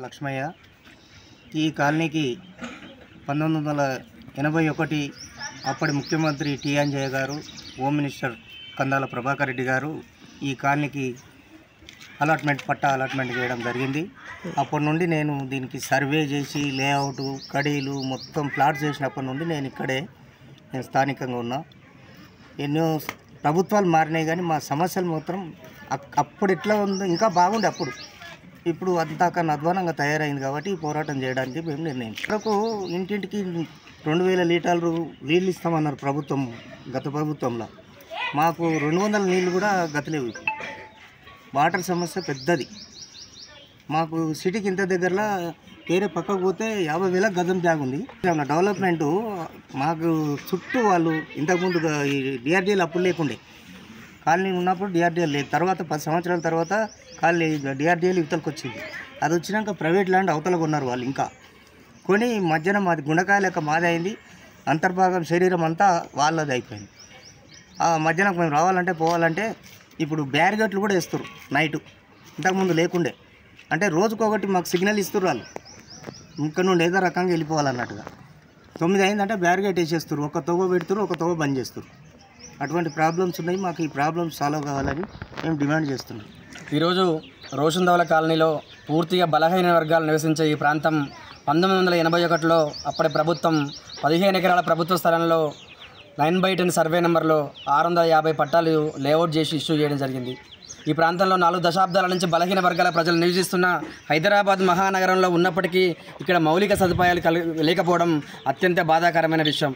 లక్ష్మయ్య ఈ కాలనీకి 1981 అప్పటి ముఖ్యమంత్రి టి అంజయ్య గారు, హోమ్ మినిస్టర్ కందాల ప్రభాకర్ రెడ్డి గారు ఈ కాలనీకి పట్టా అలాట్మెంట్ చేయడం జరిగింది. అప్పటి నుండి నేను దీనికి సర్వే చేసి లేఅవుట్ కడీలు మొత్తం ప్లాట్ చేసినప్పటి నుండి నేను స్థానికంగా ఉన్నా. ఎన్నో ప్రభుత్వాలు మారినాయి కానీ మా సమస్యలు మాత్రం అప్పుడు ఎట్లా ఉందో ఇంకా బాగుండే. ఇప్పుడు అంతా కన్నా అధ్వానంగా తయారైంది కాబట్టి ఈ పోరాటం చేయడానికి మేము నిర్ణయించాం. ఇంటింటికి 2000 లీటర్లు నీళ్ళు ఇస్తామన్నారు గత ప్రభుత్వంలో. మాకు 200 నీళ్ళు కూడా గతలేవు. వాటర్ సమస్య పెద్దది. మాకు సిటీకి ఇంత దగ్గరలో వేరే పక్కకు పోతే 50,000 గజం జాగా ఉంది. డెవలప్మెంటు మాకు చుట్టూ వాళ్ళు ఇంతకుముందు ఈ డిఆర్డీఎల్ అప్పుడు లేకుండే, కాలనీ ఉన్నప్పుడు డిఆర్డీఎల్ లేదు. తర్వాత 10 సంవత్సరాల తర్వాత కాలనీ డిఆర్డీఎల్ ఇవతలకు వచ్చింది. అది వచ్చినాక ప్రైవేట్ ల్యాండ్ అవతల కొన్నారు వాళ్ళు. ఇంకా కొని మధ్యన మాది గుండకాయ లెక్క మాది అయింది. అంతర్భాగం శరీరం అంతా వాళ్ళది అయిపోయింది. ఆ మధ్యన మేము రావాలంటే పోవాలంటే ఇప్పుడు బ్యారిగేట్లు కూడా వేస్తారు నైటు. ఇంతకుముందు లేకుండే. అంటే రోజుకొకటి మాకు సిగ్నల్ ఇస్తారు వాళ్ళు. ఇక్కడ నుండి ఏదో రకంగా వెళ్ళిపోవాలన్నట్టుగా. 9 అయిందంటే బ్యారిగేట్ వేసేస్తారు. ఒక తోవ పెడుతారు, ఒక తోవ బంద్ చేస్తారు. అటువంటి ప్రాబ్లమ్స్ ఉన్నాయి. మాకు ఈ ప్రాబ్లమ్స్ సాల్వ్ కావాలని మేము డిమాండ్ చేస్తున్నాం. ఈరోజు రోషందౌల కాలనీలో పూర్తిగా బలహీన వర్గాలు నివసించే ఈ ప్రాంతం 1981లో అప్పటి ప్రభుత్వం 15 ఎకరాల ప్రభుత్వ స్థలంలో 9/10 సర్వే నెంబర్లో 650 పట్టాలు లేఅవుట్ చేసి ఇష్యూ చేయడం జరిగింది. ఈ ప్రాంతంలో 4 దశాబ్దాల నుంచి బలహీన వర్గాల ప్రజలు నివసిస్తున్న హైదరాబాద్ మహానగరంలో ఉన్నప్పటికీ ఇక్కడ మౌలిక సదుపాయాలు లేకపోవడం అత్యంత బాధాకరమైన విషయం.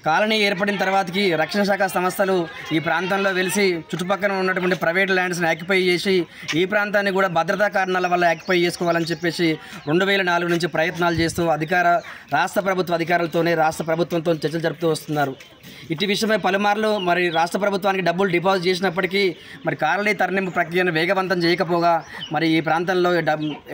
కాలనీ ఏర్పడిన తర్వాతకి రక్షణ శాఖ సంస్థలు ఈ ప్రాంతంలో వెలిసి చుట్టుపక్కల ఉన్నటువంటి ప్రైవేట్ ల్యాండ్స్ని ఆక్యుపై చేసి ఈ ప్రాంతాన్ని కూడా భద్రతా కారణాల వల్ల ఆక్యుపై చేసుకోవాలని చెప్పేసి 2004 నుంచి ప్రయత్నాలు చేస్తూ రాష్ట్ర ప్రభుత్వ అధికారులతోనే రాష్ట్ర ప్రభుత్వంతో చర్చలు జరుపుతూ వస్తున్నారు. ఇటు విషయమై పలుమార్లు మరి రాష్ట్ర ప్రభుత్వానికి డబ్బులు డిపాజిట్ చేసినప్పటికీ మరి కాలనీ తరలింపు ప్రక్రియను వేగవంతం చేయకపోగా మరి ఈ ప్రాంతంలో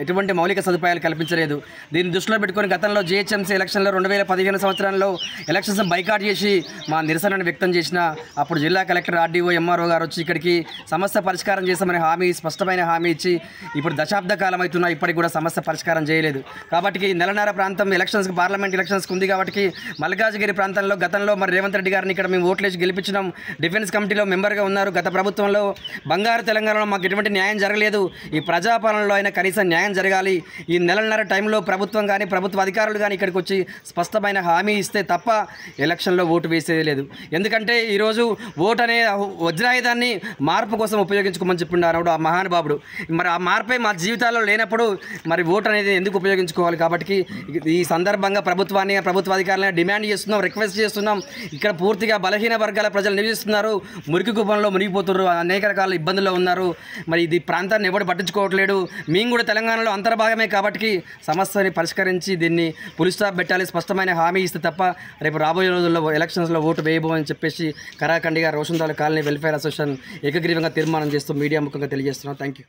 ఎటువంటి మౌలిక సదుపాయాలు కల్పించలేదు. దీన్ని దృష్టిలో పెట్టుకొని గతంలో జిహెచ్ఎంసీ ఎలక్షన్లో 2015 సంవత్సరంలో ఎలక్షన్స్ బైకాట్ చేసి మా నిరసనను వ్యక్తం చేసిన అప్పుడు జిల్లా కలెక్టర్, ఆర్డీఓ, ఎంఆర్ఓ గారు వచ్చి ఇక్కడికి సమస్య పరిష్కారం చేస్తామని స్పష్టమైన హామీ ఇచ్చి ఇప్పుడు దశాబ్ద కాలం అవుతున్నా ఇప్పటికి కూడా సమస్య పరిష్కారం చేయలేదు. కాబట్టి నెలన్నర ప్రాంతం పార్లమెంట్ ఎలక్షన్స్కి ఉంది. కాబట్టి మల్కాజ్గిరి ప్రాంతంలో గతంలో మరి రేవంత్ రెడ్డి గారిని ఇక్కడ మేము ఓట్లేసి గెలిపించినాం. డిఫెన్స్ కమిటీలో మెంబర్గా ఉన్నారు. గత ప్రభుత్వంలో బంగారు తెలంగాణలో మాకు ఎటువంటి న్యాయం జరగలేదు. ఈ ప్రజాపాలనలో అయినా కనీసం న్యాయం జరగాలి. ఈ నెలన్నర టైంలో ప్రభుత్వం కానీ ప్రభుత్వ అధికారులు కానీ ఇక్కడికి వచ్చి స్పష్టమైన హామీ ఇస్తే తప్ప ఎలక్షన్లో ఓటు వేసేది లేదు. ఎందుకంటే ఈరోజు ఓటు అనే వజ్రాయుధాన్ని మార్పు కోసం ఉపయోగించుకోమని చెప్పిండారు ఆ మహానుభావుడు. మరి ఆ మార్పే మా జీవితాల్లో లేనప్పుడు మరి ఓటు అనేది ఎందుకు ఉపయోగించుకోవాలి? కాబట్టి ఈ సందర్భంగా ప్రభుత్వ అధికారులను డిమాండ్ చేస్తున్నాం, రిక్వెస్ట్ చేస్తున్నాం. ఇక్కడ పూర్తిగా బలహీన వర్గాల ప్రజలు నివసిస్తున్నారు. మురికి కుప్పంలో మునిగిపోతున్నారు, అనేక రకాల ఇబ్బందుల్లో ఉన్నారు. మరి ఇది ప్రాంతాన్ని ఎవరు పట్టించుకోవట్లేదు. మేము కూడా తెలంగాణలో అంతర్భాగమే కాబట్టి సమస్యని పరిష్కరించి దీన్ని పులి స్టాప్ పెట్టాలి, స్పష్టమైన హామీ ఇస్తే తప్ప రేపు రాబోయే రోజుల్లో ఎలక్షన్స్లో ఓటు వేయబోమని చెప్పేసి కరాఖండిగా రోషందౌల కాలనీ వెల్ఫేర్ అసోసియేషన్ ఏకగ్రీవంగా తీర్మానం చేస్తూ మీడియా ముఖంగా తెలియజేస్తున్నాం. Thank you.